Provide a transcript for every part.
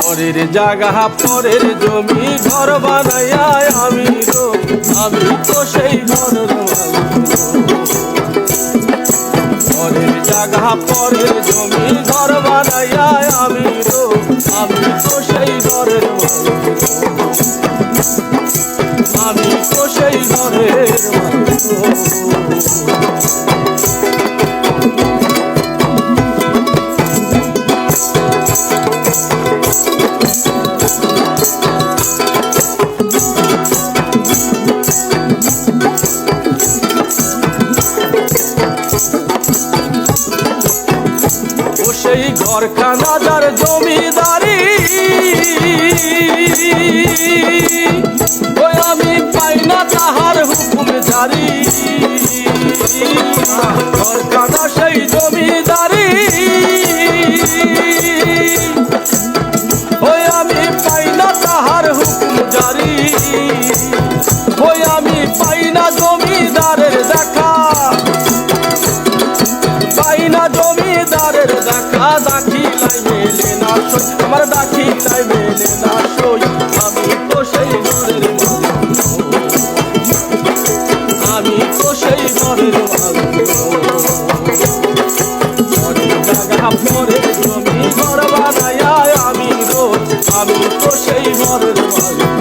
পরের জায়গা পরের জমি ঘর বানাইয়া আমি তো সেই ঘরের মালিক। পরের জায়গা পরের জমি ঘর বানাইয়া আমি তো সেই ঘরের মালিক। আমি তো সেই ঘরের মালিক। সেই ঘরখানা যার জমিদারি ওই আমি পাই না তাহার হুকুম জারি। ঘরখানা সেই জমিদারি ওই আমি পাই না তাহার হুকুম জারি। ওই আমি পাই না জমিদারের দেখা, পাই না জমিদারের দেখা। দাখিলাই মেলে না সই, আমার দাখিলাই মেলে না সই। আমি তো সেই ঘরের মালিক, আমি তো সেই ঘরের মালিক। ঘরের জায়গা পরের জমি ঘর বানাইয়া আমি তো সেই ঘরের মালিক।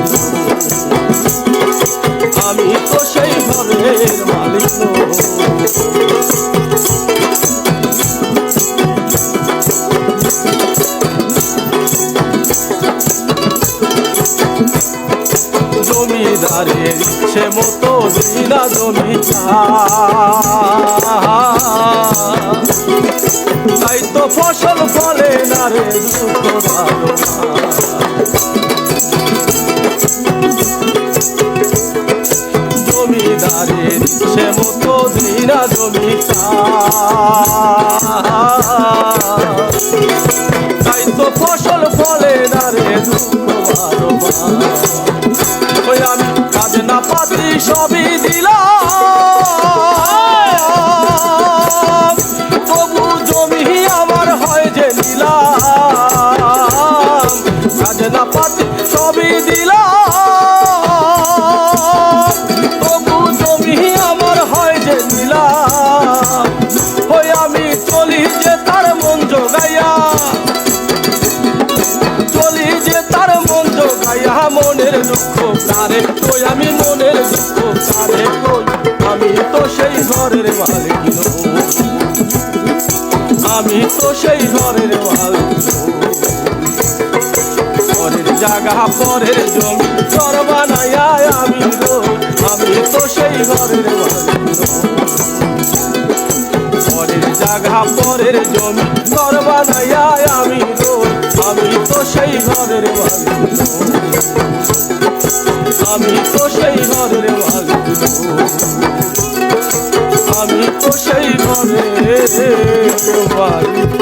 আমি তো সেই ঘরের মালিক। জমিদারের ইচ্ছে মতো দিনা জমিটা, তাই তো ফসল ফলে না রে দুঃখ ভালো। জমিদারের ইচ্ছে মতো দিনা জমিটা, তাই তো ফসল ফলে না রে দুঃখ ভালো। ওই আমি খাজনা পাতি সবই দিলাম, তবু জমি আমার হয় যে নিলাম। খাজনা পাতি সবই দিলাম, তবু জমি আমার হয় যে নিলাম। ওই আমি চলি যে তার মন জোগাইয়া, চলি যে তার মন জোগাইয়া। মনের দুঃখ কারে কই, আমি মনের দুঃখ কারে কই। আমি তো সেই ঘরের মালিক, আমি তো সেই ঘরের মালিক। পরের জায়গা পরের জমি ঘর বানাইয়া আমি তো সেই ঘরের মালিক। পরের জায়গা পরের জমি ঘর বানাইয়া আমি তো সেই ঘরের মালিক। আমি তো সেই ঘরের মালিক, আমি তো সেই ঘরের মালিক।